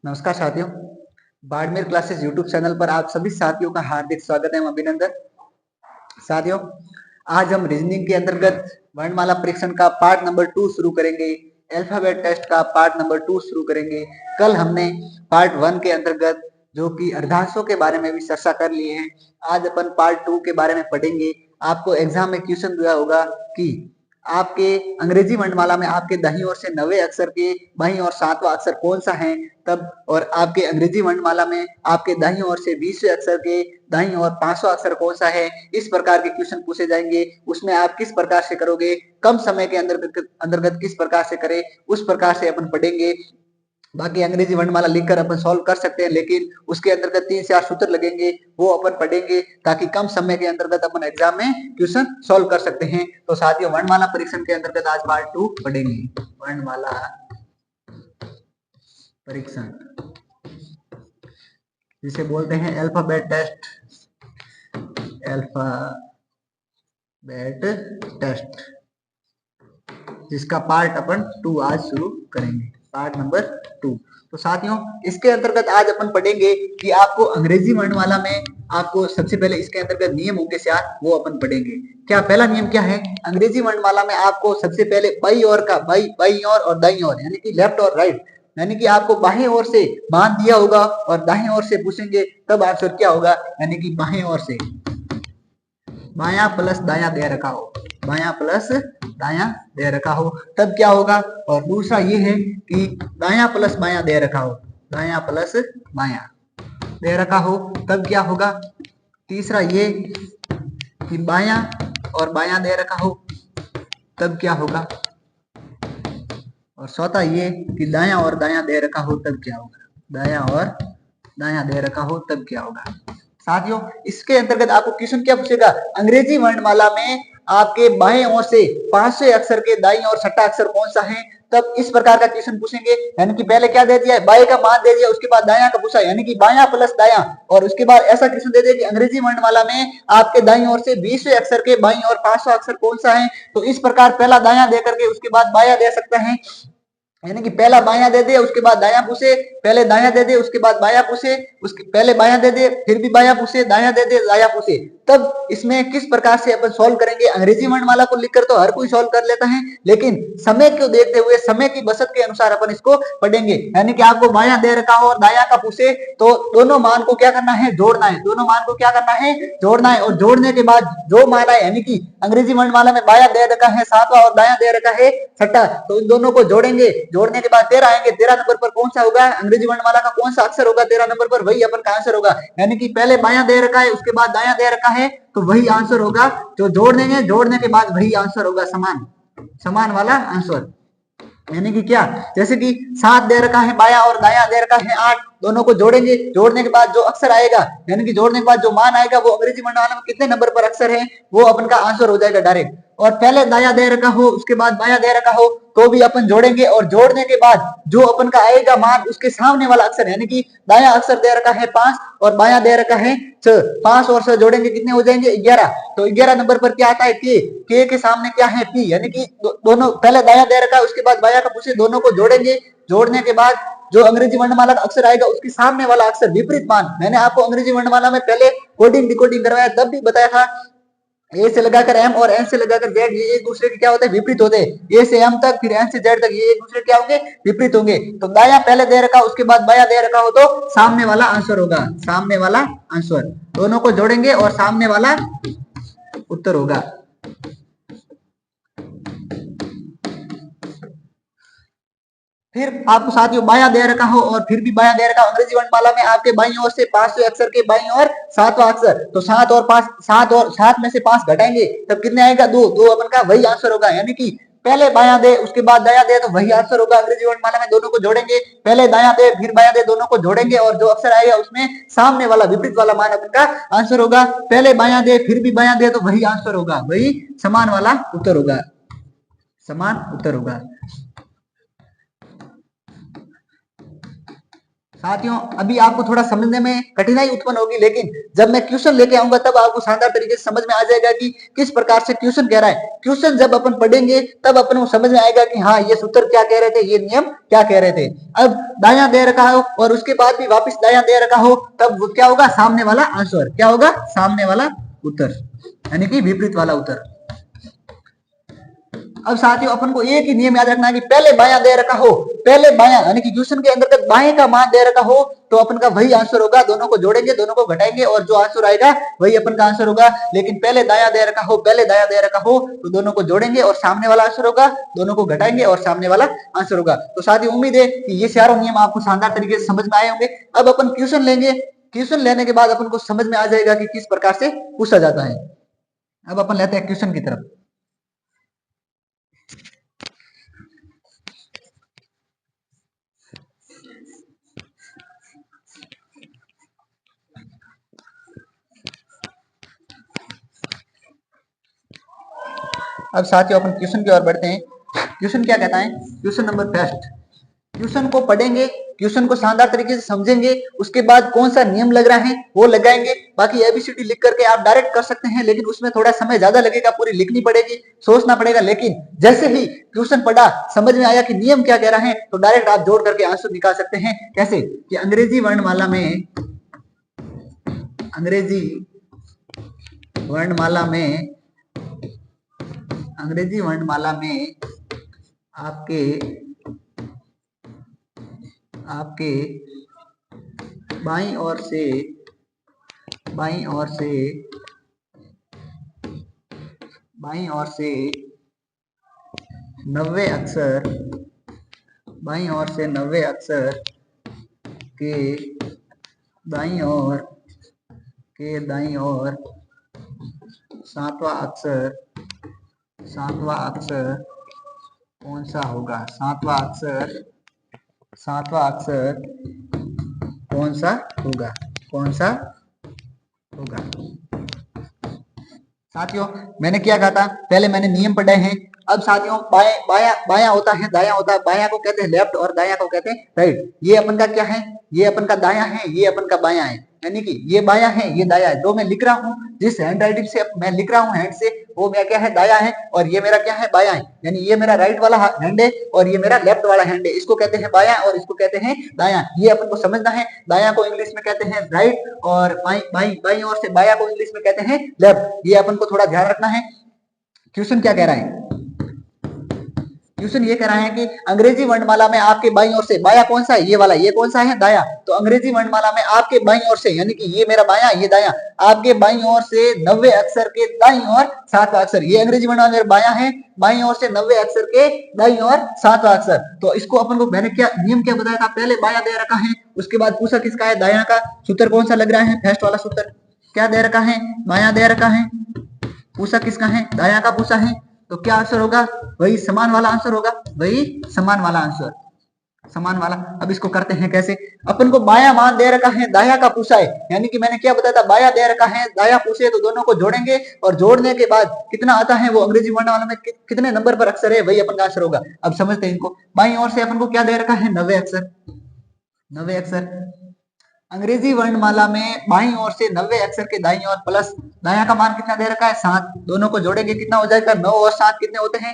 नमस्कार साथियों, Barmer classes YouTube channel पर आप सभी साथियों का हार्दिक स्वागत है एवं अभिनंदन। साथियों, आज हम रीजनिंग के अंतर्गत वर्णमाला परीक्षण का पार्ट नंबर 2 शुरू करेंगे। अल्फाबेट टेस्ट का पार्ट नंबर 2 शुरू करेंगे। कल हमने पार्ट 1 के अंतर्गत जो कि अर्धांशों के बारे में भी चर्चा कर लिए हैं। आज अपन पार्ट 2 के बारे में पढ़ेंगे। आपको एग्जाम में क्वेश्चन दिया होगा कि आपके अंग्रेजी वर्णमाला में आपके दाहिनी ओर से 90 अक्षर के बाईं ओर 7वां अक्षर कौन सा है, तब और आपके अंग्रेजी वर्णमाला में आपके दाहिनी ओर से 20वें अक्षर के दाईं ओर 5वां अक्षर कौन सा है। इस प्रकार के क्वेश्चन पूछे जाएंगे। उसमें आप किस प्रकार से करोगे, कम समय के अंतर्गत किस प्रकार से करें, उस प्रकार से अपन पढ़ेंगे। बाकी अंग्रेजी वर्णमाला लिखकर अपन सॉल्व कर सकते हैं, लेकिन उसके अंतर्गत 3-4 सूत्र लगेंगे, वो अपन पढ़ेंगे ताकि कम समय के अंतर्गत अपन एग्जाम में क्वेश्चन सॉल्व कर सकते हैं। तो साथियों, वर्णमाला परीक्षण के अंतर्गत आज पार्ट 2 पढ़ेंगे। वर्णमाला परीक्षण जिसे बोलते हैं अल्फाबेट टेस्ट। अल्फाबेट टेस्ट जिसका पार्ट अपन 2 आज शुरू करेंगे, पार्ट नंबर 2। तो साथियों, इसके अंतर्गत आज अपन पढ़ेंगे कि आपको अंग्रेजी वर्णमाला में आपको सबसे पहले इसके अंतर्गत नियम होंगे 4, वो अपन पढ़ेंगे। क्या पहला नियम क्या है? अंग्रेजी वर्णमाला में आपको सबसे पहले बाई ओर का बाई और दाईं ओर यानी कि लेफ्ट और राइट, यानी कि आपको बाएं ओर से मान दिया होगा और दाएं ओर से पूछेंगे तब आंसर क्या होगा, यानी कि बाएं ओर से बायां प्लस दायां दे रखा हो, बायां प्लस दायां दे रखा हो तब क्या होगा। और दूसरा ये है कि दायां प्लस बायां दे रखा हो, दायां प्लस बायां दे रखा हो तब क्या होगा। तीसरा ये कि बायां और बायां दे रखा हो तब क्या होगा। और चौथा ये कि दायां और दायां दे रखा हो तब क्या होगा, दायां और दायां दे रखा हो तब क्या होगा। साथियों, इसके अंतर्गत आपको क्वेश्चन क्या पूछेगा, अंग्रेजी वर्णमाला में आपके बाएं ओर से 5वें अक्षर के दाईं ओर छठा अक्षर कौन सा है, तब इस प्रकार का क्वेश्चन पूछेंगे। यानी कि पहले क्या दे दिया है, बाएं का मान दे दिया, उसके बाद दायां का पूछा, यानी कि बायां प्लस दायां, और उसके बाद ऐसा क्वेश्चन दे दिया कि अंग्रेजी वर्णमाला में आपके दाईं ओर से 20वें अक्षर के बाईं ओर 5वां अक्षर कौन सा है। तो इस प्रकार पहला दायां दे करके उसके बाद बायां दे सकता है, यानी कि पहला बायां दे दे उसके बाद दायां पूछे, पहले दायां दे दे उसके बाद बायां पूछे, उसके पहले बायां दे दे फिर भी बायां पूछे, दायां दे दे दायां पूछे। तब इसमें किस प्रकार से अपन सॉल्व करेंगे। अंग्रेजी वर्णमाला को लिखकर तो हर कोई सॉल्व कर लेता है, लेकिन समय को देखते हुए समय की बचत के अनुसार अपन इसको पढ़ेंगे। यानी कि आपको बायां दे रखा हो और दायां का पूछे तो दोनों मान को क्या करना है, जोड़ना है। दोनों मान को क्या करना है, जोड़ना है। और जोड़ने के बाद जो मान आए, यानी कि अंग्रेजी वर्णमाला में बायां दे रखा है 7वां और दायां दे रखा है छठा, तो इन दोनों को जोड़ेंगे। जोड़ने के बाद 13 आएंगे, 13 नंबर पर कौन सा होगा, अंग्रेजी वर्णमाला का कौन सा अक्षर होगा 13 नंबर पर, वही अपन का आंसर होगा। यानी कि पहले बायां दे रखा है उसके बाद दायां दे रखा है, तो वही आंसर होगा जो जोड़ देंगे, जोड़ने के बाद वही आंसर होगा, समान समान वाला आंसर। यानी कि क्या, जैसे कि 7 दे रखा है बायां और दायां दे रखा है 8, दोनों को जोड़ेंगे। जोड़ने के बाद जो अक्षर आएगा, यानी कि जोड़ने के बाद जो मान आएगा वो अंग्रेजी वर्णमाला में कितने नंबर पर अक्षर है वो अपन का आंसर हो जाएगा डायरेक्ट। और पहले दायां दे रखा हो उसके बाद बायां दे रखा हो तो भी अपन जोड़ेंगे, और जोड़ने के बाद जो अपन का आएगा मान उसके सामने वाला अक्षर, यानी कि दायां अक्षर दे रखा है 5 और बायां दे रखा है 6, 5 और 6 जोड़ेंगे कितने हो जाएंगे 11। तो 11 नंबर पर क्या आता है, के के सामने क्या है पी, यानी कि दोनों पहले दायां दे रखा है उसके बाद बायां का पूछे, दोनों को जोड़ेंगे। जोड़ने के बाद जो अंग्रेजी वर्णमाला का अक्षर आएगा उसके सामने वाला अक्षर विपरीत मान। मैंने आपको अंग्रेजी वर्णमाला में पहले कोडिंग डिकोडिंग करवाया तब भी बताया था, ए से लगाकर एम और एन से लगाकर जेड, ये एक दूसरे के क्या होते हैं, विपरीत होते हैं। ए से एम तक फिर एन से जेड तक ये एक दूसरे क्या होंगे, विपरीत होंगे। तो दायां पहले दे रखा उसके बाद बायां दे रखा हो तो सामने वाला आंसर होगा, सामने वाला आंसर। दोनों को जोड़ेंगे और सामने वाला उत्तर होगा। फिर आपको साथियों बायां दे रखा हो और फिर भी बायां दे रखा हो, अंग्रेजी वर्णमाला में आपके बाईं ओर से 5वें अक्षर के बाईं ओर 7वां अक्षर, तो 7 और 5, 7 और 7 में से 5 घटाएंगे तब कितने आएगा, 2, 2 अपन का वही आंसर होगा। यानी कि पहले बायां दे उसके बाद दायां दे तो वही आंसर होगा अंग्रेजी वर्णमाला में। दोनों को जोड़ेंगे, पहले दायां दे फिर बायां दे, दोनों को जोड़ेंगे और जो अक्षर आएगा उसमें सामने वाला विपरीत वाला मान अपन का आंसर होगा। पहले बायां दे फिर भी बायां दे तो वही आंसर होगा, वही समान वाला उत्तर होगा, समान उत्तर होगा। साथियों अभी आपको थोड़ा समझने में कठिनाई उत्पन्न होगी, लेकिन जब मैं क्वेश्चन लेके आऊंगा तब आपको शानदार तरीके से समझ में आ जाएगा कि किस प्रकार से क्वेश्चन कह रहा है। क्वेश्चन जब अपन पढ़ेंगे तब अपन को समझ में आएगा कि हाँ ये सूत्र क्या कह रहे थे, ये नियम क्या कह रहे थे। अब दायां दे रखा हो और उसके बाद भी वापस दायां दे रखा हो, तब वो क्या होगा, सामने वाला आंसर क्या होगा, सामने वाला उत्तर, यानी कि विपरीत वाला उत्तर। अब साथियों अपन को एक ही नियम याद रखना है कि पहले बायां दे रखा हो, पहले बायां यानी कि क्वेश्चन के अंतर्गत बाएं का मान दे रखा हो तो अपन का वही आंसर होगा। दोनों को जोड़ेंगे, दोनों को घटाएंगे और जो आंसर आएगा वही अपन का आंसर होगा। लेकिन पहले दायां दे रखा हो, पहले दायां दे रखा हो तो दोनों को जोड़ेंगे और सामने वाला आंसर होगा, दोनों को घटाएंगे और सामने वाला आंसर होगा। तो साथियों उम्मीद है कि ये चारों नियम आपको शानदार तरीके से समझ में आए होंगे। अब अपन क्वेश्चन लेंगे, क्वेश्चन लेने के बाद अपन को समझ में आ जाएगा कि किस प्रकार से पूछा जाता है। अब अपन लेते हैं क्वेश्चन की तरफ। अब साथियों अपन क्वेश्चन की ओर बढ़ते हैं। क्वेश्चन क्या कहता है, क्वेश्चन नंबर फर्स्ट। क्वेश्चन को पढ़ेंगे, क्वेश्चन को शानदार तरीके से समझेंगे, उसके बाद कौन सा नियम लग रहा है वो लगाएंगे। बाकी एबीसीडी लिख करके आप डायरेक्ट कर सकते हैं, लेकिन उसमें थोड़ा समय ज्यादा लगेगा, पूरी लिखनी पड़ेगी, सोचना पड़ेगा। लेकिन जैसे ही क्वेश्चन पढ़ा, समझ में आया कि नियम क्या कह रहा है, तो डायरेक्ट आप जोड़ करके आंसर निकाल सकते हैं। कैसे कि अंग्रेजी वर्णमाला में, अंग्रेजी वर्णमाला में, अंग्रेजी वर्णमाला में आपके आपके बाईं ओर से, बाईं ओर से, बाईं ओर से 90 अक्षर, बाईं ओर से 90 अक्षर के दाईं ओर, के दाईं ओर सातवां अक्षर, सातवां अक्षर कौन सा होगा, सातवां अक्षर, सातवां अक्षर कौन सा होगा, कौन सा होगा। साथियों मैंने क्या कहा था, पहले मैंने नियम पढ़े हैं। अब साथियों बाया बाया होता है, दाया होता है, बाया को कहते हैं लेफ्ट और दाया को कहते हैं राइट। ये अपन का क्या है, ये अपन का दाया है, ये अपन का बाया है, यानी कि ये बाया है, ये दाया है। जो मैं लिख रहा हूँ, जिस हैंड राइटिंग से मैं लिख रहा हूँ हैंड से, वो मेरा क्या है, दाया है, और ये मेरा क्या है, बाया है। यानी ये मेरा राइट वाला हैंड है और ये मेरा लेफ्ट वाला हैंड है। इसको कहते हैं बाया और इसको कहते हैं दाया। ये अपन को समझना है। दाया को इंग्लिश में कहते हैं राइट और बाई बाई बाई ओर से बाया को इंग्लिश में कहते हैं लेफ्ट। ये अपन को थोड़ा ध्यान रखना है। क्वेश्चन क्या कह रहा है, क्वेश्चन ये कह रहा है कि अंग्रेजी वर्णमाला में आपके बाईं ओर से, बाया कौन सा है, ये वाला, ये कौन सा है, दाया। तो अंग्रेजी वर्णमाला में आपके बाईं ओर से, यानी कि ये मेरा बाया, ये दाया, आपके बाईं ओर से 90 अक्षर के दाईं ओर सातवां अक्षर। ये अंग्रेजी वर्णमाला मेरा बाया है, बाईं ओर से 90 अक्षर के दाईं ओर सातवां अक्षर। तो इसको अपन को मैंने क्या नियम क्या बताया था, पहले बाया दे रखा है, उसके बाद पूछा किसका है, दाया का। सूत्र कौन सा लग रहा है, फर्स्ट वाला सूत्र क्या दे रखा है, बाया दे रखा है, पूछा किसका है, दाया का पूछा है। तो क्या आंसर होगा, वही समान वाला आंसर होगा, वही समान वाला आंसर, समान वाला। अब इसको करते हैं कैसे, अपन को बाया मान दे रखा है, दाया का पूछा है, यानी कि मैंने क्या बताया था, बाया दे रखा है, दाया पूछे, तो दोनों को जोड़ेंगे और जोड़ने के बाद कितना आता है, वो अंग्रेजी वर्णमाला में कितने नंबर पर अक्षर है, वही अपन का आंसर होगा। अब समझते हैं इनको। बाईं ओर से अपन को क्या दे रखा है, 90 अक्षर, 90 अक्षर। अंग्रेजी वर्णमाला में बाईं ओर से 90 अक्षर के दाईं ओर प्लस दाया का मान कितना दे रखा है, 7। दोनों को जोड़ेंगे कितना हो जाएगा, 9 और 7 कितने होते हैं,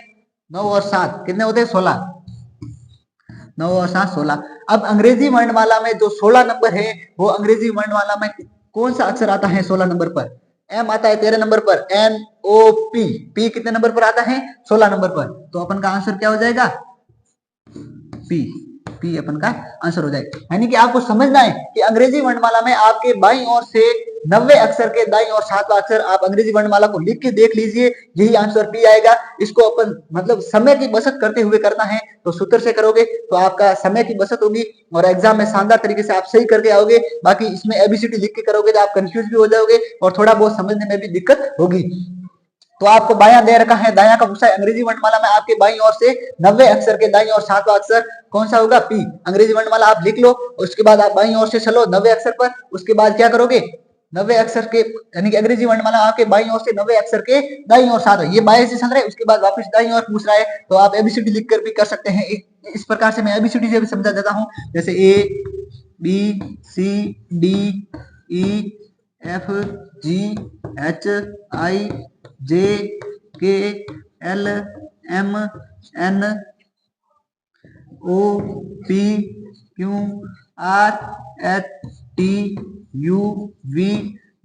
9 और 7 कितने होते हैं, 16। 9 और 7 16। अब अंग्रेजी वर्णमाला में जो 16 नंबर है, वो अंग्रेजी वर्णमाला में कौन सा अक्षर आता है 16 नंबर पर, एम आता है 13 नंबर पर, एन ओ पी, पी कितने नंबर पर आता है, 16 नंबर पर। तो अपन का आंसर क्या हो जाएगा, पी, पी अपन का आंसर हो जाएगा। यानी कि आपको समझना है कि अंग्रेजी वर्णमाला में आपके बाईं ओर से 90 अक्षर के दाईं ओर सातवां अक्षर, आप अंग्रेजी वर्णमाला को लिख के देख लीजिए, यही आंसर पी आएगा। इसको अपन मतलब समय की बचत करते हुए करना है, तो सूत्र से करोगे तो आपका समय की बचत होगी और एग्जाम में शानदार तरीके से आप सही करके आओगे। बाकी इसमें एबीसीडी लिख के करोगे तो आप कंफ्यूज भी हो जाओगे और थोड़ा बहुत समझने में भी दिक्कत होगी। तो आपको बाया दे रखा है, दाया का पूछा है। अंग्रेजी वर्णमाला में आपके बाईं ओर से 90 अक्षर के दाईं ओर सातवां अक्षर कौन सा होगा, पी। अंग्रेजी वर्णमाला आप लिख लो, उसके बाद आप बाईं ओर से चलो 90 अक्षर पर, उसके बाद क्या करोगे, 90 अक्षर के, यानी कि अंग्रेजी वर्णमाला आपके बाईं ओर से 90 अक्षर के दाईं ओर सात, ये बाएं से चल रहा है, उसके बाद वापस दाईं ओर पूछ रहा है, तो आप एबीसीडी लिख कर भी कर सकते हैं। इस प्रकार से मैं एबीसीडी से भी समझा देता हूँ, जैसे A B C D E F G H I J K L M N O P Q R S T U V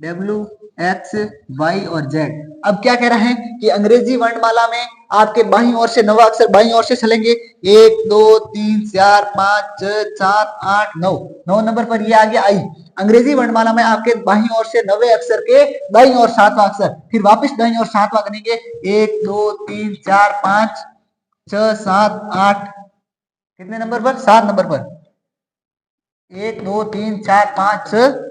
W X Y और जेड। अब क्या कह रहा है कि अंग्रेजी वर्णमाला में आपके बाईं ओर से 9 अक्षर बाईं ओर से चलेंगे। 1 2 3 4 5 6 7 8 9 9 नंबर पर ये आ गया आई। अंग्रेजी वर्णमाला में आपके बाईं ओर से 9वें अक्षर के दाईं ओर 7वां अक्षर, फिर वापस दाईं ओर 7वां करेंगे। 1 2 3 4 5 6 7 8 कितने नंबर पर? 7 नंबर पर। 1 2 3 4 5 6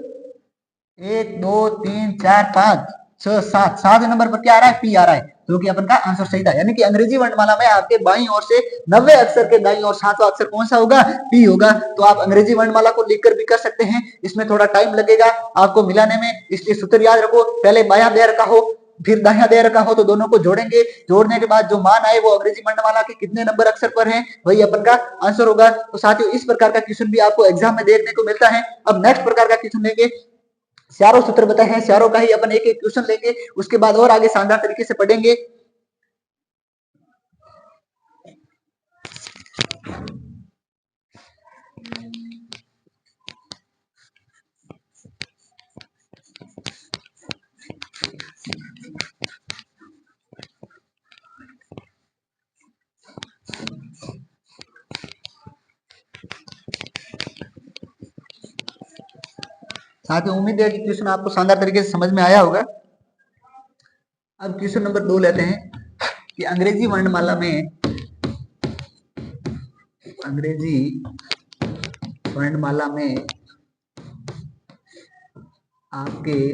1 2 3 4 5 6 7 7 नंबर पर क्या आ रहा है? पी आ रहा है, जो कि अपन का आंसर सही था। यानी कि अंग्रेजी वर्णमाला में आपके बाईं ओर से 90 अक्षर के दाईं ओर 7वां अक्षर कौन सा होगा? पी होगा। तो आप अंग्रेजी वर्णमाला को लिखकर भी कर सकते हैं, इसमें थोड़ा टाइम लगेगा आपको मिलाने में, इसलिए सूत्र याद रखो। पहले बायां दे रखा हो फिर दाहिना दे रखा हो तो दोनों को जोड़ेंगे, जोड़ने के बाद जो मान आए वो अंग्रेजी वर्णमाला के कितने नंबर अक्षर पर है वही अपन का आंसर होगा। तो साथियों इस प्रकार का क्वेश्चन भी आपको एग्जाम में देखने को मिलता है। अब नेक्स्ट प्रकार का क्वेश्चन लेंगे, चारों सूत्र बताए हैं, चारों का ही अपन एक एक क्वेश्चन लेंगे, उसके बाद और आगे शानदार तरीके से पढ़ेंगे। साथियों उम्मीद है कि क्वेश्चन आपको शानदार तरीके से समझ में आया होगा। अब क्वेश्चन नंबर 2 लेते हैं कि अंग्रेजी वर्णमाला में आपके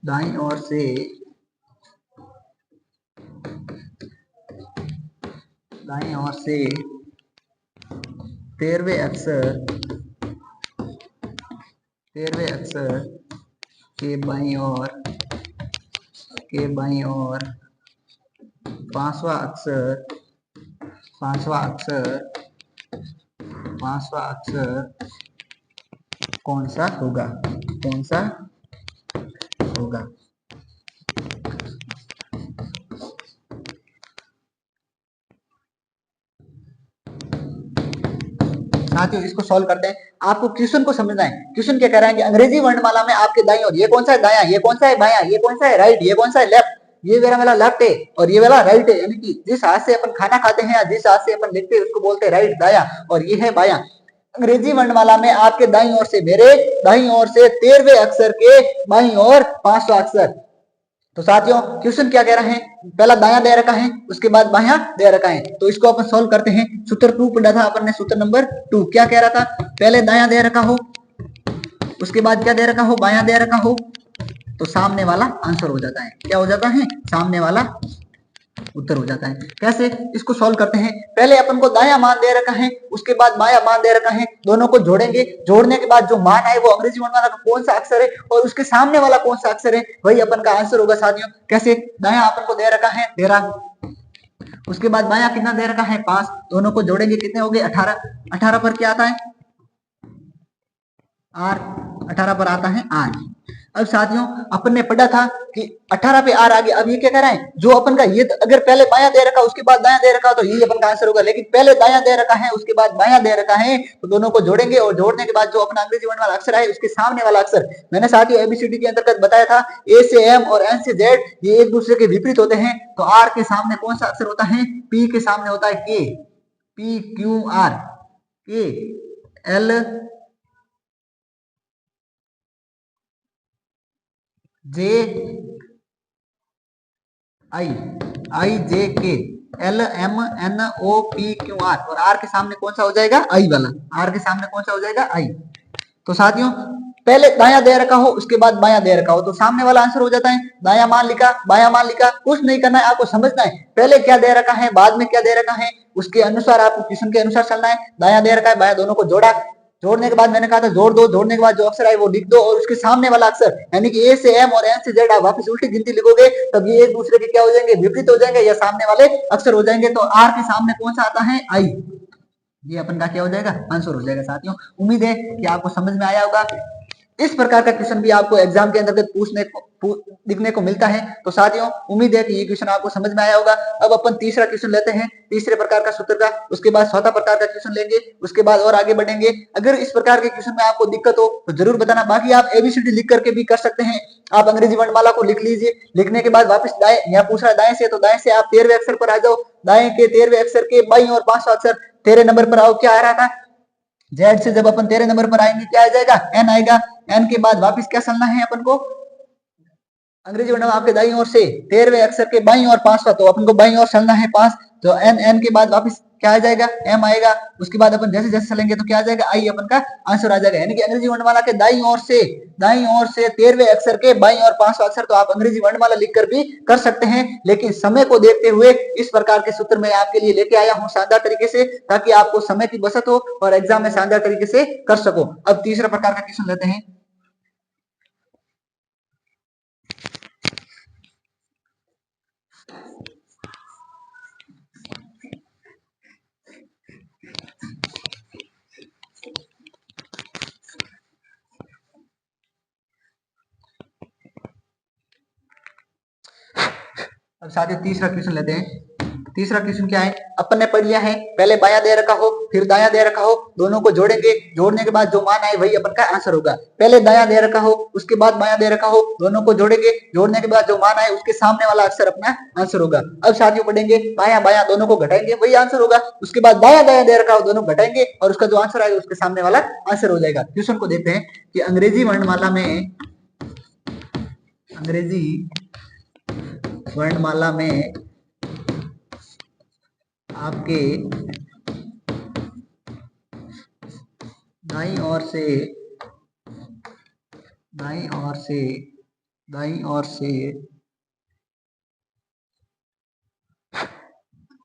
दाईं ओर से 13वें अक्षर के बाईं ओर 5वां अक्षर कौन सा होगा? साथियों इसको सॉल्व करते हैं। आपको क्वेश्चन को समझना है। क्वेश्चन क्या कह रहा है कि अंग्रेजी वर्णमाला में आपके दाईं ओर ये कौन सा है? दायां। ये कौन सा है? बायां। ये कौन सा है? राइट। ये कौन सा है? लेफ्ट। ये मेरा लेफ्ट है और ये वाला राइट है। यानी कि जिस हाथ से अपन खाना खाते हैं या जिस हाथ से अपन लिखते हैं उसको बोलते हैं राइट, दायां, और ये है बायां। अंग्रेजी वर्णमाला में आपके दाईं ओर से 13वें अक्षर के बाईं ओर 5वां अक्षर। तो साथियों क्वेश्चन क्या कह रहा है? पहला दायां दे रखा है, उसके बाद बायां दे रखा है, तो इसको अपन सॉल्व करते हैं। सूत्र 2 पढ़ा था अपन ने, सूत्र नंबर 2 क्या कह रहा था? पहले दायां दे रखा हो, उसके बाद क्या दे रखा हो? बायां दे रखा हो, तो सामने वाला आंसर हो जाता है। क्या हो जाता है? सामने वाला उत्तर हो जाता है। कैसे? इसको सॉल्व करते हैं। पहले अपन को दायां मान दे रखा है, उसके बाद बायां मान दे रखा है, दोनों को जोड़ेंगे। जोड़ने के बाद जो मान आए वो अंग्रेजी वर्णमाला का कौन सा अक्षर है और उसके सामने वाला कौन सा अक्षर है वही अपन का आंसर होगा। साथियों कैसे? दायां अपन को दे रखा है 13, उसके बाद बायां कितना दे रखा है? 5, दोनों को जोड़ेंगे कितने हो गए? 18। 18 पर क्या आता है? आर। 18 पर आता है आर। अब साथियों अपन ने पढ़ा था कि 18 पे आर आ गया। अब ये क्या कह रहा है? जो अपन का ये अगर पहले बायां दे रखा उसके बाद दायां दे रखा तो यही अपन का आंसर होगा, लेकिन पहले दायां दे रखा है उसके बाद बायां दे रखा है, तो दोनों को जोड़ेंगे और जोड़ने के बाद जो अपना अंग्रेजी वर्ण वाला अक्षर है उसके सामने वाला अक्षर, मैंने साथियों एबीसीडी के अंतर्गत बताया था ए से एम और एन से जेड ये एक दूसरे के विपरीत होते हैं। तो आर के सामने कौन सा अक्षर होता है? पी के सामने होता है K. P Q R, K L J I J K L M N O P Q R, और आर के सामने कौन सा हो जाएगा? आई वाला। आर के सामने कौन सा हो जाएगा? आई। तो साथियों पहले दायां दे रखा हो उसके बाद बायां दे रखा हो तो सामने वाला आंसर हो जाता है। दायां मान लिखा, बायां मान लिखा, कुछ नहीं करना है, आपको समझना है पहले क्या दे रखा है बाद में क्या दे रखा है, उसके अनुसार आपको क्वेश्चन के अनुसार चलना है। दायां दे रखा है, बायां, दोनों को जोड़ा, जोड़ने के बाद मैंने कहा था जोड़ दो, जोड़ने के बाद जो अक्षर आए वो लिख दो और उसके सामने वाला अक्षर यानी कि ए से एम और एन से जेड आप वापस उल्टी गिनती लिखोगे तब ये एक दूसरे के क्या हो जाएंगे? विपरीत हो जाएंगे या सामने वाले अक्षर हो जाएंगे। तो आर के सामने कौन सा आता है? आई। ये अपन का क्या हो जाएगा, आंसर हो जाएगा। साथियों उम्मीद है कि आपको समझ में आया होगा। इस प्रकार का क्वेश्चन भी आपको एग्जाम के अंतर्गत दिखने को मिलता है। तो साथियों उम्मीद है कि ये क्वेश्चन आपको समझ में आया होगा। अब अपन तीसरा क्वेश्चन लेते हैं, तीसरे प्रकार का सूत्र का, उसके बाद चौथा प्रकार का क्वेश्चन लेंगे, उसके बाद और आगे बढ़ेंगे। अगर इस प्रकार के क्वेश्चन में आपको दिक्कत हो तो जरूर बताना। बाकी आप एबीसीडी लिख करके भी कर सकते हैं। आप अंग्रेजी वर्णमाला को लिख लीजिए, लिखने के बाद वापस दाएं, यहाँ पूछ रहा है दाएं से, तो दाएं से आप 13वें अक्षर पर आ जाओ। दाएं के 13वें अक्षर के बाईं और 5वां अक्षर 13 नंबर पर आओ। क्या आ रहा था, जेड से जब अपन 13 नंबर पर आएंगे क्या आ जाएगा, एन आएगा। एन के बाद वापस क्या चलना है अपन को, अंग्रेजी वर्णमाला आपके दाईं ओर से 13वें अक्षर के बाईं और 5वां, तो अपन को बाईं ओर चलना है 5। तो एन, एन के बाद वापस क्या आ जाएगा, एम आएगा। उसके बाद अपन जैसे जैसे चलेंगे तो क्या आ जाएगा, आई अपन का आंसर आ जाएगा। यानी कि अंग्रेजी वर्णमाला के दाईं ओर से 13वें अक्षर के बाईं और 5वां अक्षर तो आप अंग्रेजी वर्णमाला लिखकर भी कर सकते हैं। लेकिन समय को देखते हुए इस प्रकार के सूत्र मैं आपके लिए लेके आया हूं शानदार तरीके से, ताकि आपको समय की बचत हो और एग्जाम में शानदार तरीके से कर सको। अब तीसरा प्रकार का क्वेश्चन लेते हैं। अब साथियों तीसरा क्वेश्चन लेते हैं। तीसरा क्वेश्चन क्या है, अपन ने पढ़ लिया है, पहले बाया दे रखा हो फिर दाया दे रखा हो, दोनों को जोड़ेंगे, जोड़ने के बाद जो मान आए वही अपन का आंसर होगा। पहले दाया दे रखा हो उसके बाद बाया दे रखा हो, दोनों को जोड़ेंगे, जोड़ने के बाद जो मान आए उसके सामने वाला अक्षर अपना आंसर होगा। अब साथियों पढ़ेंगे, बाया बाया दोनों को घटाएंगे वही आंसर होगा। उसके बाद दाया दाया दे रखा हो, दोनों घटाएंगे और उसका जो आंसर आएगा उसके सामने वाला आंसर हो जाएगा। क्वेश्चन को देखते हैं कि अंग्रेजी वर्णमाला में आपके दाईं ओर से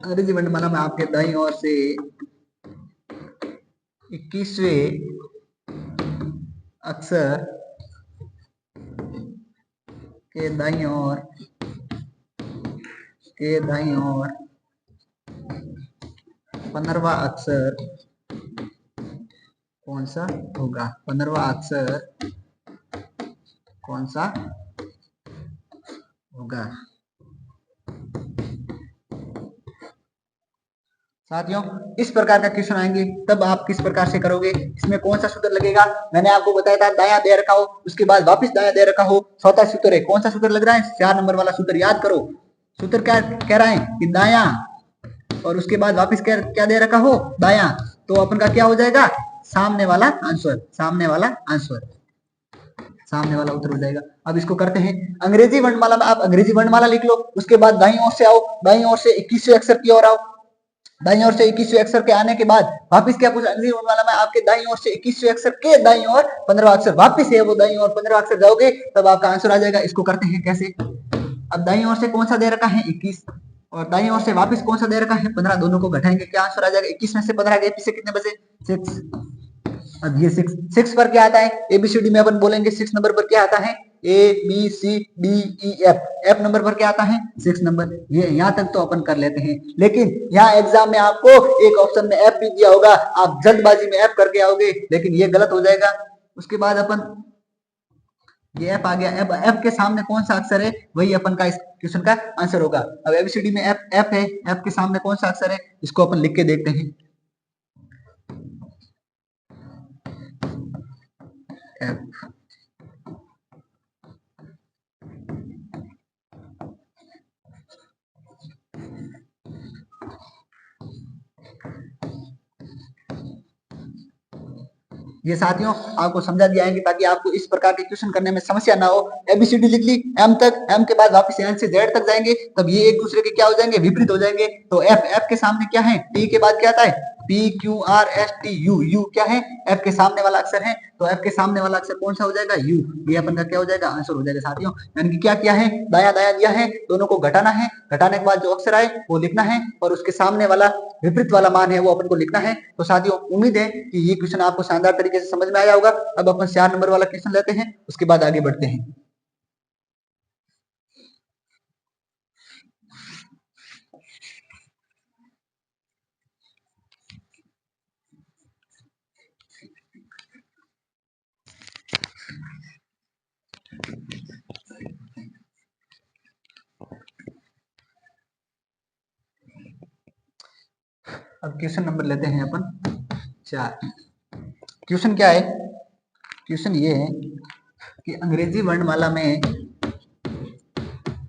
अंग्रेजी वर्णमाला में आपके दाईं ओर से 21वें अक्षर के दाईं ओर 15वां अक्षर कौन सा होगा, 15वां अक्षर कौन सा होगा। साथियों इस प्रकार का क्वेश्चन आएंगे तब आप किस प्रकार से करोगे, इसमें कौन सा सूत्र लगेगा। मैंने आपको बताया था दाया दे रखा हो उसके बाद वापस दाया दे रखा हो, चौथा सूत्र है, कौन सा सूत्र लग रहा है, 4 नंबर वाला सूत्र याद करो। सूत्र क्या कह रहा है कि दाया और उसके बाद वापस क्या दे रखा हो, दाया, तो अपन का क्या हो जाएगा, सामने वाला उत्तर हो जाएगा। अब इसको करते हैं अंग्रेजी वर्णमाला में, आप अंग्रेजी वर्णमाला लिख लो, उसके बाद दाईं ओर से आओ, दाईं ओर से 21वें अक्षर की ओर आओ, दाईं ओर से 21वें अक्षर के आने के बाद वापस क्या पूछा, अंग्रेजी वर्णमाला में आपके दाईं ओर से 21वें अक्षर के दाईं ओर 15वां अक्षर, वापस है वो दाईं ओर 15वां अक्षर जाओगे तब आपका आंसर आ जाएगा। इसको करते हैं कैसे, अब दाईं ओर से कौन सा दे रखा है 21 और दाईं ओर से वापस कौन सा दे रखा है 15, दोनों को घटाएंगे क्या आंसर आ जाएगा, 21 में से 15 गए पीछे कितने बचे 6। अब ये 6 पर क्या आता है, एबीसीडी में अपन बोलेंगे 6 नंबर पर क्या आता है, A B C D E F, F number पर क्या आता है 6 नंबर। ये यहाँ तक तो अपन कर लेते हैं, लेकिन यहाँ एग्जाम में आपको एक ऑप्शन में एफ भी दिया होगा, आप जल्दबाजी में एफ करके आओगे लेकिन ये गलत हो जाएगा। उसके बाद अपन ये एफ आ गया, अब एफ के सामने कौन सा अक्षर है वही अपन का इस क्वेश्चन का आंसर होगा। अब एबीसीडी में एफ एफ है, एफ के सामने कौन सा अक्षर है इसको अपन लिख के देखते हैं, एफ। ये साथियों आपको समझा दिया है कि ताकि आपको इस प्रकार के क्वेश्चन करने में समस्या ना हो। एबीसीडी लिख ली एम तक, एम के बाद वापस एन से जेड तक जाएंगे तब ये एक दूसरे के क्या हो जाएंगे, विपरीत हो जाएंगे। तो एफ, एफ के सामने क्या है, टी के बाद क्या आता है P Q R S T you, you क्या है एफ के सामने वाला अक्षर है, तो एफ के सामने वाला अक्षर कौन सा हो जाएगा यू, ये अपन का क्या हो जाएगा आंसर हो जाएगा। साथियों यानी कि क्या किया है, दाया दाया दिया है, दोनों को घटाना है, घटाने के बाद जो अक्षर आए वो लिखना है और उसके सामने वाला विपरीत वाला मान है वो अपन को लिखना है। तो साथियों उम्मीद है कि ये क्वेश्चन आपको शानदार तरीके से समझ में आया होगा। अब अपन 4 नंबर वाला क्वेश्चन लेते हैं, उसके बाद आगे बढ़ते हैं। अब क्वेश्चन नंबर लेते हैं अपन 4। क्वेश्चन क्या है? क्वेश्चन ये है कि अंग्रेजी वर्णमाला में आपके बाईं ओर से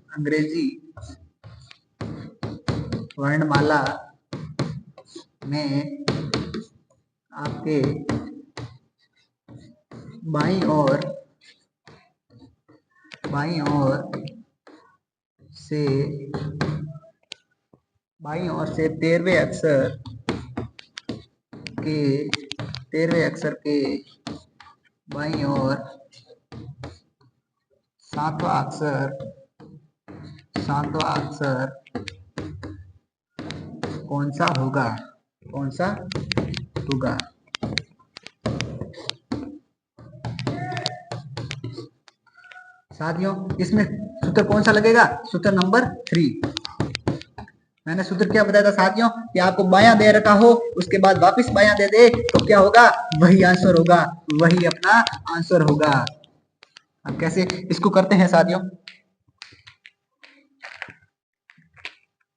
13वें अक्षर के बाईं ओर 7वां अक्षर कौन सा होगा? साथियों, इसमें सूत्र कौन सा लगेगा? सूत्र नंबर 3। मैंने सूत्र क्या बताया था साथियों कि आपको बायां दे रखा हो, उसके बाद वापस बायां दे दे तो क्या होगा? वही आंसर होगा, वही अपना आंसर होगा। अब कैसे इसको करते हैं साथियों?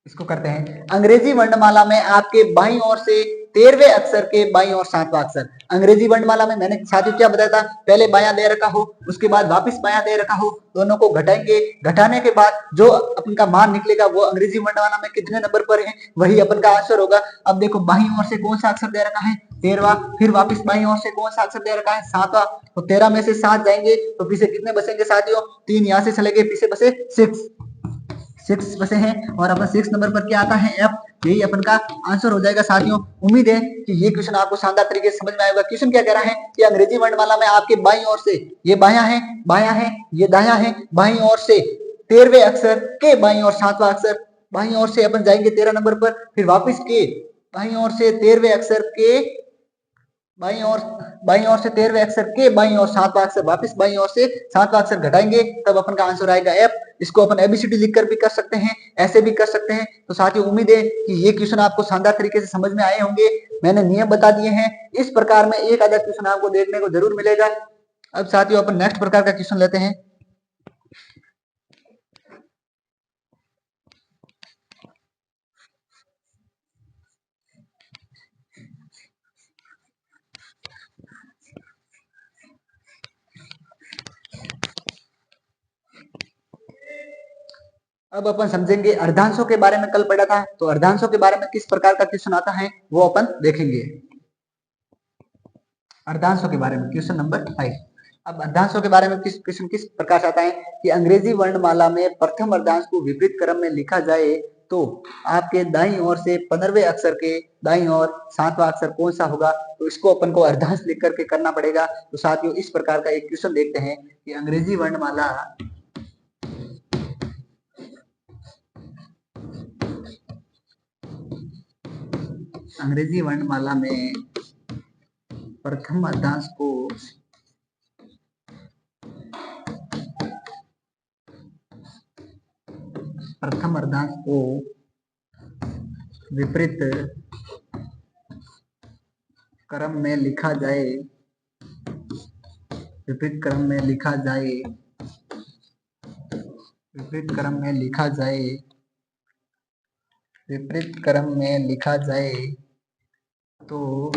इसको करते हैं, अंग्रेजी वर्णमाला में आपके बाईं ओर से 13वें अक्षर के बाईं ओर 7वां अक्षर। अंग्रेजी वर्णमाला में मैंने साथियों क्या बताया था? पहले बायां दे रखा हो, उसके बाद वापस बायां दे रखा हो, दोनों को घटाएंगे, घटाने के बाद जो अपन का मान निकलेगा वो अंग्रेजी वर्णमाला में कितने नंबर पर है वही अपन का आंसर होगा। अब देखो बाईं ओर से कौन सा अक्षर दे रखा है? 13वां। फिर वापस बाईं ओर से कौन सा अक्षर दे रखा है? 7वां। तो 13 में से 7 जाएंगे तो पीछे कितने बचेंगे साथियों? 3 यहाँ से चले गए, पीछे बचे 6 बसे हैं और अपन 6 नंबर पर क्या आता है? एफ। यही अपन का आंसर हो जाएगा साथियों। उम्मीद है कि ये क्वेश्चन आपको शानदार तरीके से समझ में आएगा। क्वेश्चन क्या कह रहा है कि अंग्रेजी वर्णमाला में आपके बाईं ओर से, ये बायां है, ये दायां है, बाईं ओर से 13वें अक्षर के बाईं ओर 7वां अक्षर, बाईं ओर से अपन जाएंगे 13 नंबर पर, फिर वापस के बाईं ओर से 13वें अक्षर के बाईं ओर से 13वें अक्षर के बाईं ओर 7वां अक्षर, वापस बाईं ओर से 7वां अक्षर घटाएंगे तब अपन का आंसर आएगा एफ। इसको अपन एबीसीडी लिखकर भी कर सकते हैं, ऐसे भी कर सकते हैं। तो साथियों उम्मीद है कि ये क्वेश्चन आपको शानदार तरीके से समझ में आए होंगे। मैंने नियम बता दिए हैं, इस प्रकार में एक आधा क्वेश्चन आपको देखने को जरूर मिलेगा। अब साथियों अपन नेक्स्ट प्रकार का क्वेश्चन लेते हैं। अब अपन समझेंगे अर्धांशों के बारे में। कल पढ़ा था तो अर्धांशों के बारे में किस प्रकार का क्वेश्चन आता है वो अपन देखेंगे। अर्धांशों के बारे में क्वेश्चन नंबर 5। अब अर्धांशों के बारे में क्वेश्चन किस प्रकार से आता है कि अंग्रेजी वर्णमाला में प्रथम अर्धांश को विपरीत क्रम में लिखा जाए तो आपके दाईं ओर से 15वें अक्षर के दाईं ओर 7वां अक्षर कौन सा होगा? तो इसको अपन को अर्धांश लिख करके करना पड़ेगा। तो साथियों इस प्रकार का एक क्वेश्चन देखते हैं कि अंग्रेजी वर्णमाला में प्रथम अर्धांश को विपरीत क्रम में लिखा जाए तो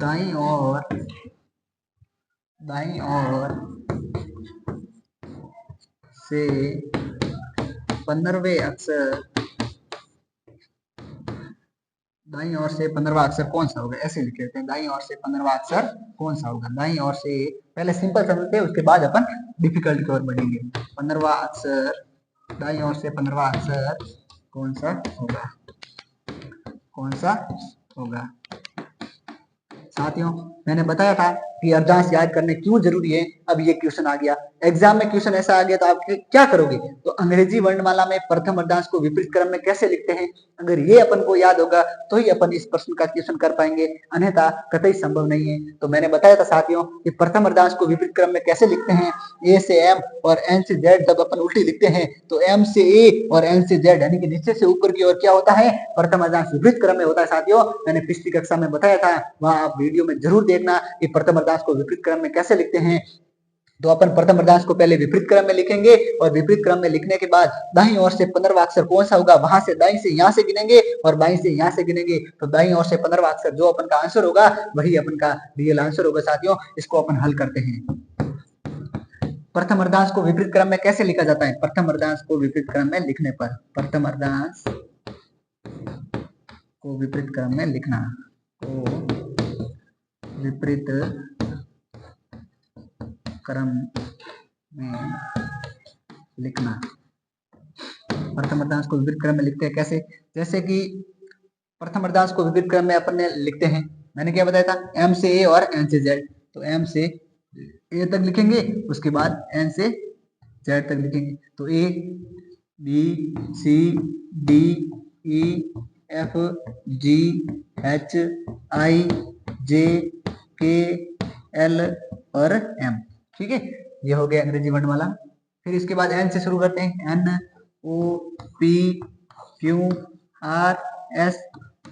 दाईं ओर से 15वें अक्षर कौन सा होगा? ऐसे लिख लेते हैं, दाईं ओर से 15वां अक्षर कौन सा होगा? दाईं ओर से पहले सिंपल समझते हैं, उसके बाद अपन डिफिकल्ट की ओर बढ़ेंगे। 15वां अक्षर, दाईं ओर से 15वां अक्षर कौन सा होगा? साथियों मैंने बताया था कि अर्धांश याद करने क्यों जरूरी है। अब ये क्वेश्चन आ गया, एग्जाम में क्वेश्चन ऐसा आ गया तो आप क्या करोगे? तो अंग्रेजी वर्णमाला में प्रथम अर्धांश को विपरीत क्रम में कैसे लिखते हैं, अगर ये अपन को याद होगा तो ही अपन इस प्रश्न का क्वेश्चन कर पाएंगे, अन्यथा कतई संभव नहीं है। तो मैंने बताया था साथियों कि प्रथम अर्धांश को विपरीत क्रम में कैसे लिखते हैं। ए से एम और एन से जेड जब अपन उल्टी लिखते हैं तो एम से ए और एन से जेड यानी कि नीचे से ऊपर की ओर क्या होता है? प्रथम अर्धांश विपरीत क्रम में होता है। साथियों मैंने पिछली कक्षा में बताया था, वहां आप वीडियो में जरूर देखना कि प्रथम अर्धांश को विपरीत क्रम में कैसे लिखते हैं। तो अपन प्रथम अर्धांश को पहले विपरीत क्रम में लिखेंगे और विपरीत क्रम में लिखने के बाद दाईं ओर से 15वां अक्षर कौन सा होगा वहां से दाईं से यहां से गिनेंगे और बाईं से यहां से गिनेंगे। तो दाईं ओर से 15वां अक्षर जो अपन का आंसर होगा वही अपन का रियल आंसर होगा साथियों। इसको अपन हल करते हैं। प्रथम अर्धांश को विपरीत क्रम में कैसे लिखा जाता है? प्रथम अर्धांश को विपरीत क्रम में लिखने पर, प्रथम अर्धांश को विपरीत क्रम में लिखना, को विपरीत क्रम में लिखना। प्रथम अर्धांश को विपरीत क्रम में लिखते हैं कैसे? जैसे कि प्रथम अर्धांश को विपरीत क्रम में अपन लिखते हैं, मैंने क्या बताया था, एम से ए और एन से जेड। तो एम से ए तक लिखेंगे, उसके बाद एन से जेड तक लिखेंगे। तो A B C D E F G H I J K L और एम। ठीक है, ये हो गया अंग्रेजी वर्णमाला। फिर इसके बाद एन से शुरू करते हैं, N O P Q R S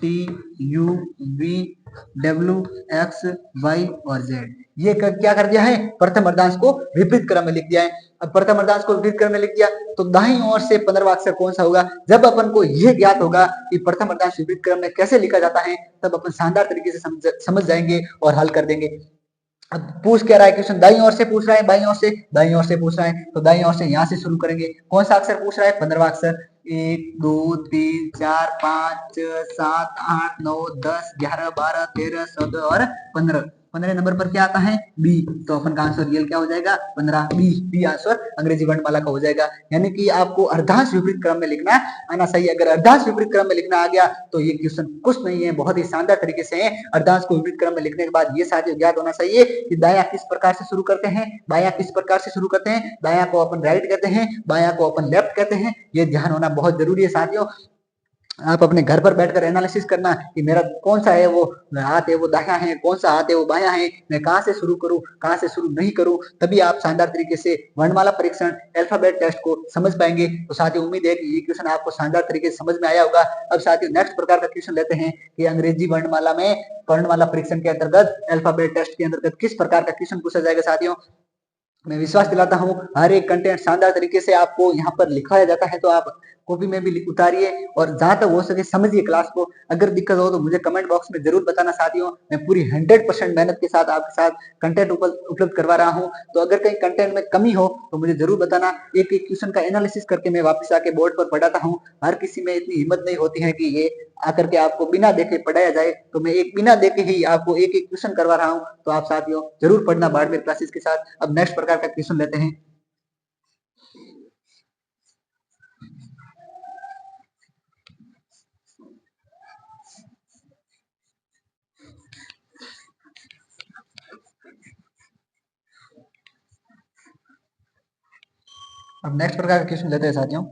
T U V W X Y और जेड। ये क्या कर दिया है? प्रथम अर्धांश को विपरीत क्रम में लिख दिया है। अब प्रथम अर्धांश को विपरीत क्रम में लिख दिया तो दाईं ओर से 15वां अक्षर कौन सा होगा? जब अपन को यह ज्ञात होगा कि प्रथम अर्धांश विपरीत क्रम में कैसे लिखा जाता है, तब अपन शानदार तरीके से समझ जाएंगे और हल कर देंगे। अब पूछ क्या रहा है क्वेश्चन? दाईं ओर से पूछ रहा है, बाईं ओर से? दाईं ओर से पूछ रहा है, तो दाईं ओर से यहां से शुरू करेंगे। कौन सा अक्षर पूछ रहा है? 15वां अक्षर। 1 2 3 4 5 7 8 9 10 11 12 13 14 और 15। 15 नंबर पर क्या आता है? बी। तो अपन का आंसर रियल क्या हो जाएगा? 15 बी। बी आंसर अंग्रेजी वर्णमाला का हो जाएगा। यानी कि आपको अर्धांश विपरीत क्रम में लिखना आना चाहिए। अगर अर्धांश विपरीत क्रम में लिखना आ गया तो ये क्वेश्चन कुछ नहीं है, बहुत ही शानदार तरीके से है। अर्धांश को विपरीत क्रम में लिखने के बाद ये साथ ज्ञात होना चाहिए कि दायां किस प्रकार से शुरू करते हैं, बायां किस प्रकार से शुरू करते हैं। दायां को अपन राइट कहते हैं, बायां को अपन लेफ्ट कहते हैं। ये ध्यान होना बहुत जरूरी है साथियों। आप अपने घर पर बैठकर एनालिसिस करना कि मेरा कौन सा है वो हाथ है वो दायां है, कौन सा हाथ है वो बायां है, मैं कहां से शुरू करूं कहां से शुरू नहीं करूं। तभी आप शानदार तरीके से वर्णमाला परीक्षण अल्फाबेट टेस्ट को समझ पाएंगे। तो साथियों उम्मीद है कि ये क्वेश्चन आपको शानदार तरीके से समझ में आया होगा। अब साथियों नेक्स्ट प्रकार का क्वेश्चन लेते हैं कि अंग्रेजी वर्णमाला में वर्णमाला परीक्षण के अंतर्गत अल्फाबेट टेस्ट के अंतर्गत किस प्रकार का क्वेश्चन पूछा जाएगा। साथियों मैं विश्वास दिलाता हूं हर एक कंटेंट शानदार तरीके से आपको यहाँ पर लिखाया जाता है, तो आप कॉपी में भी उतारिए और जहां तक हो सके समझिए क्लास को। अगर दिक्कत हो तो मुझे कमेंट बॉक्स में जरूर बताना साथियों। मैं पूरी 100% मेहनत के साथ आपके साथ कंटेंट उपलब्ध करवा रहा हूं। तो अगर कहीं कंटेंट में कमी हो तो मुझे जरूर बताना। एक एक क्वेश्चन का एनालिसिस करके मैं वापस आके बोर्ड पर पढ़ाता हूँ। हर किसी में इतनी हिम्मत नहीं होती है कि ये आकर के आपको बिना देखे पढ़ाया जाए, तो मैं एक बिना देखे ही आपको एक एक क्वेश्चन करवा रहा हूं। तो आप साथियों जरूर पढ़ना बाड़मेर क्लासेस के साथ। अब नेक्स्ट प्रकार का क्वेश्चन लेते हैं। अब नेक्स्ट प्रकार का क्वेश्चन लेते हैं साथियों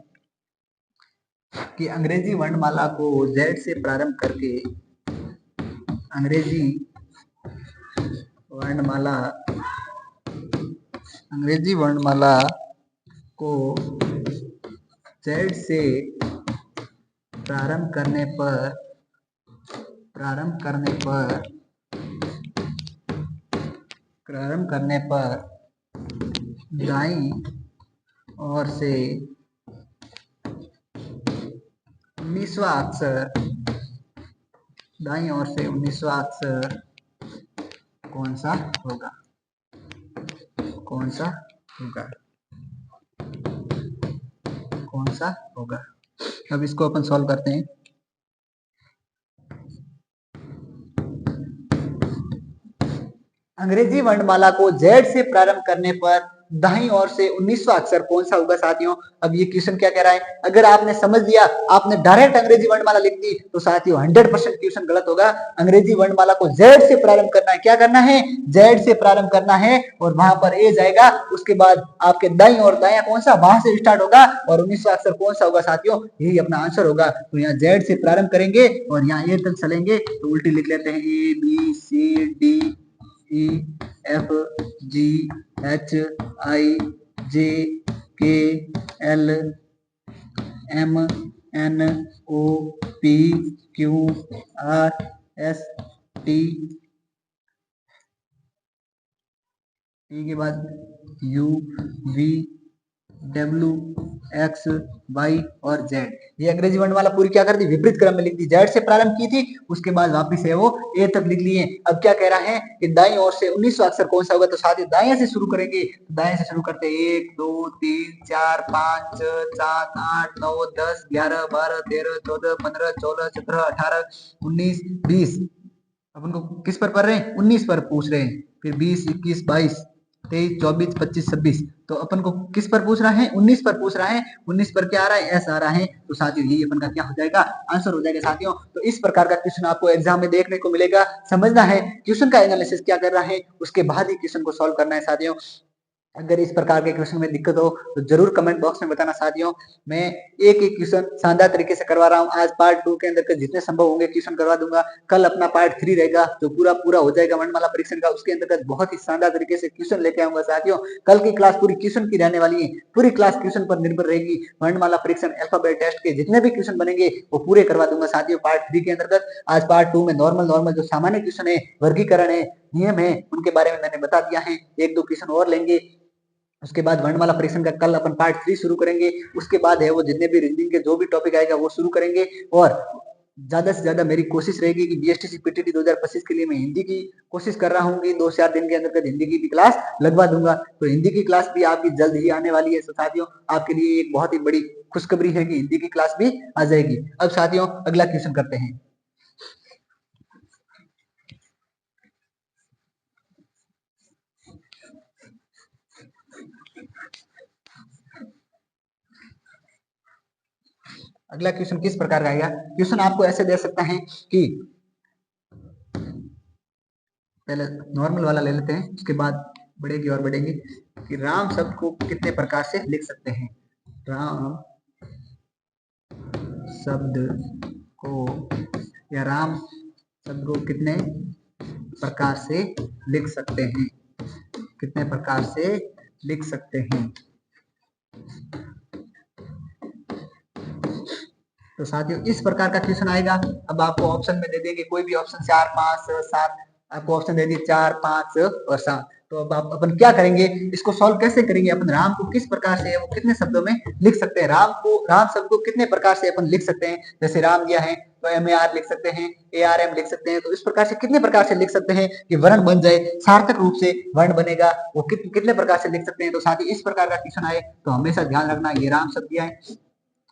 कि अंग्रेजी वर्णमाला को जेड से प्रारंभ करके अंग्रेजी वर्णमाला को जेड से प्रारंभ करने पर दाईं ओर से 19वां अक्षर कौन सा होगा? अब इसको अपन सॉल्व करते हैं। अंग्रेजी वर्णमाला को जेड से प्रारंभ करने पर दाईं ओर से 19वां अक्षर कौन सा होगा साथियों? अब ये क्वेश्चन क्या कह रहा है? अगर आपने समझ लिया, आपने डायरेक्ट अंग्रेजी वर्णमाला लिख दी तो साथियों 100% क्वेश्चन गलत होगा। अंग्रेजी वर्णमाला को जेड से प्रारंभ करना है। क्या करना है? जेड से प्रारंभ करना है और वहां पर ए जाएगा, उसके बाद आपके दाईं और दायां कौन सा वहां से स्टार्ट होगा और 19वां अक्षर कौन सा होगा साथियों? यही अपना आंसर होगा। तो यहाँ जेड से प्रारंभ करेंगे और यहाँ ए तक चलेंगे तो उल्टी लिख लेते हैं A B C D E F G H I J K L M N O P Q R S T के बाद U V W X Y और Z। ये अंग्रेजी वर्णमाला पूरी क्या कर दी, विपरीत क्रम में लिख दी। Z से प्रारंभ की थी, उसके बाद वापिस है वो A तक लिख लिए। अब क्या कह रहा है कि दाईं ओर से 19वां अक्षर कौन सा होगा, तो साथ ही दाएं से शुरू करेंगे। दाएं से शुरू करते 1 2 3 4 5 6 7 8 9 10 11 12 13 14 15 16 17 18 19 20। अपन को किस पर पढ़ रहे हैं, 19 पर पूछ रहे हैं। फिर 20 21 22 23 24 25 26। तो अपन को किस पर पूछ रहा है, 19 पर पूछ रहा है। 19 पर क्या आ रहा है, एस आ रहा है। तो साथियों यही अपन का क्या हो जाएगा, आंसर हो जाएगा साथियों। तो इस प्रकार का क्वेश्चन आपको एग्जाम में देखने को मिलेगा। समझना है क्वेश्चन का एनालिसिस क्या कर रहा है, उसके बाद ही क्वेश्चन को सॉल्व करना है साथियों। अगर इस प्रकार के क्वेश्चन में दिक्कत हो तो जरूर कमेंट बॉक्स में बताना साथियों। मैं एक एक क्वेश्चन शानदार तरीके से करवा रहा हूं। आज पार्ट 2 के अंदर जितने संभव होंगे क्वेश्चन करवा दूंगा। कल अपना पार्ट 3 रहेगा जो पूरा हो जाएगा वर्णमाला परीक्षण का। उसके अंतर्गत बहुत ही शानदार तरीके से क्वेश्चन लेके आऊंगा साथियों। कल की क्लास पूरी क्वेश्चन की रहने वाली है, पूरी क्लास क्वेश्चन पर निर्भर रहेगी। वर्णमाला परीक्षण अल्फाबेट टेस्ट के जितने भी क्वेश्चन बनेंगे वो पूरे करवा दूंगा साथियों पार्ट 3 के अंतर्गत। आज पार्ट 2 में नॉर्मल जो सामान्य क्वेश्चन है, वर्गीकरण है, नियम है, उनके बारे में मैंने बता दिया है। एक दो क्वेश्चन और लेंगे। उसके बाद वर्णमाला परीक्षण का कल अपन पार्ट 3 शुरू करेंगे। उसके बाद है वो जितने भी रीजनिंग के जो भी टॉपिक आएगा वो शुरू करेंगे। और ज्यादा से ज्यादा मेरी कोशिश रहेगी कि बीएसटीसी पीटीटी 2025 के लिए मैं हिंदी की कोशिश कर रहा हूँ कि 2-4 दिन के अंदर हिंदी की भी क्लास लगवा दूंगा। तो हिंदी की क्लास भी आपकी जल्द ही आने वाली है। साथियों आपके लिए एक बहुत ही बड़ी खुशखबरी है कि हिंदी की क्लास भी आ जाएगी। अब साथियों अगला क्वेश्चन करते हैं। अगला क्वेश्चन किस प्रकार का आएगा, क्वेश्चन आपको ऐसे दे सकता है कि पहले नॉर्मल वाला ले लेते हैं, उसके बाद बड़े की ओर बढ़ेंगे कि राम शब्द को कितने प्रकार से लिख सकते हैं। राम शब्द को या राम शब्द को कितने प्रकार से लिख सकते हैं, कितने प्रकार से लिख सकते हैं। तो साथियों इस प्रकार का क्वेश्चन आएगा। अब आपको ऑप्शन में दे देंगे कोई भी ऑप्शन 4 5 7, आपको ऑप्शन दे दिए 4 5 और 7। तो अब आप अपन क्या करेंगे, इसको सॉल्व कैसे करेंगे। अपन राम को किस प्रकार से वो कितने शब्दों में लिख सकते हैं, राम शब्द को कितने प्रकार से अपन लिख सकते हैं। जैसे राम दिया है तो MAR लिख सकते हैं, ARM लिख सकते हैं। तो इस प्रकार से कितने प्रकार से लिख सकते हैं कि वर्ण बन जाए, सार्थक रूप से वर्ण बनेगा, वो कितने प्रकार से लिख सकते हैं। तो साथ ही इस प्रकार का क्वेश्चन आए तो हमेशा ध्यान रखना ये राम शब्द दिया है।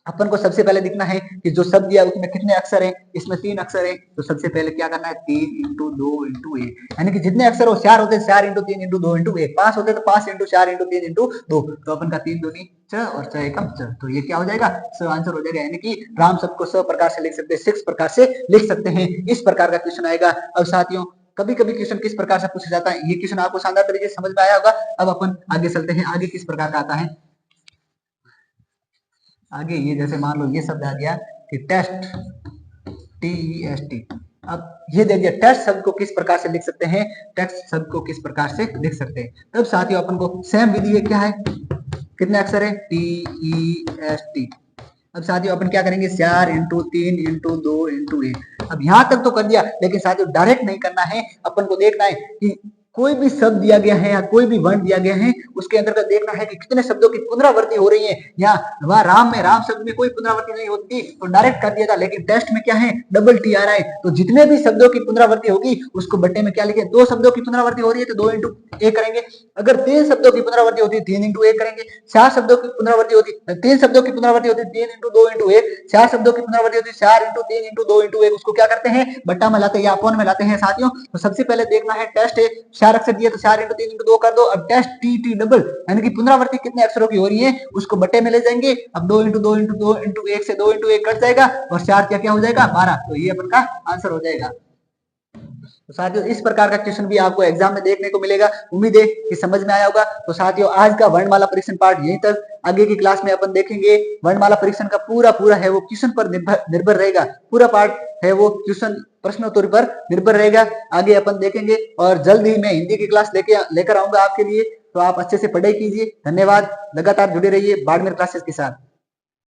अपन को सबसे पहले दिखना है कि जो शब्द दिया उसमें कितने अक्षर हैं। इसमें 3 अक्षर हैं। तो सबसे पहले क्या करना है, 3 × 2 × 1, यानी कि जितने अक्षर हो 4 होते हैं 4 × 3 × 2 × 1, 5 होते हैं तो 5 × 4 × 3 × 2। तो अपन का 3 दूनी 6 और 6 एकम 6। तो ये क्या हो जाएगा, स आंसर हो जाएगा। यानी कि राम शब्द को 6 प्रकार से लिख सकते हैं, 6 प्रकार से लिख सकते हैं। इस प्रकार का क्वेश्चन आएगा। अब साथियों कभी कभी क्वेश्चन किस प्रकार से पूछा जाता है, ये क्वेश्चन आपको शानदार तरीके से समझ में आया होगा। अब अपन आगे चलते हैं, आगे किस प्रकार का आता है। आगे ये जैसे मान लो ये शब्द आ गया कि टेस्ट, TEST। अब ये दे दिया टेस्ट शब्द को किस प्रकार से लिख सकते हैं, टेस्ट शब्द को किस प्रकार से लिख सकते हैं। तब साथियों अपन को सेम विधि है, क्या है, कितने अक्षर है, TEST। अब साथियों अपन क्या करेंगे, 4 × 3 × 2 × 1। अब यहां तक तो कर दिया, लेकिन साथियों डायरेक्ट नहीं करना है। अपन को देखना है कि कोई भी शब्द दिया गया है या कोई भी वर्ण दिया गया है, उसके अंतर्गत देखना है कि कितने शब्दों की पुनरावृत्ति हो रही है। या वह राम शब्द में कोई पुनरावृत्ति नहीं होती तो डायरेक्ट कर दिया था, लेकिन टेस्ट में क्या है, डबल T आ रहा है। तो जितने भी शब्दों की पुनरावृत्ति होगी उसको बट्टे में क्या लिखे, 2 शब्दों की पुनरावृत्ति हो रही है तो 2 × 1 करेंगे। अगर 3 शब्दों की पुनरावृत्ति होती है 3 × 1 करेंगे। 4 शब्दों की पुनरावृत्ति होती है, 3 शब्दों की पुनरावृत्ति होती है 3 × 2 × 1। 4 शब्दों की पुनरावृत्ति होती है 4 × 3 × 2 × 1। उसको क्या करते हैं, बट्टा में लाते हैं या अपॉन में लाते हैं साथियों। तो सबसे पहले देखना है टेस्ट है, 4 अक्षर दिए तो 4 × 3 × 2 कर दो। अब टेस्ट TT डबल, यानी कि पुनरावृत्ति कितने अक्षरों की हो रही है उसको बट्टे में ले जाएंगे। अब 2 × 2 × 2 × 1 से 2 × 1 कट जाएगा और 4 क्या हो जाएगा, 12। तो ये अपन का आंसर हो जाएगा। तो साथियों इस प्रकार का क्वेश्चन भी आपको एग्जाम में देखने को मिलेगा। उम्मीद है कि समझ में आया होगा। तो साथियों आज का वर्णमाला परीक्षण पार्ट यहीं तक। आगे की क्लास में अपन देखेंगे वर्णमाला परीक्षण का पूरा है वो क्वेश्चन पर निर्भर रहेगा। पूरा पार्ट है वो क्वेश्चन प्रश्नोत्तरी पर निर्भर रहेगा। आगे अपन देखेंगे और जल्द ही मैं हिंदी की क्लास लेकर आऊंगा आपके लिए। तो आप अच्छे से पढ़ाई कीजिए। धन्यवाद। लगातार जुड़े रहिए बाड़मेर क्लासेस के साथ।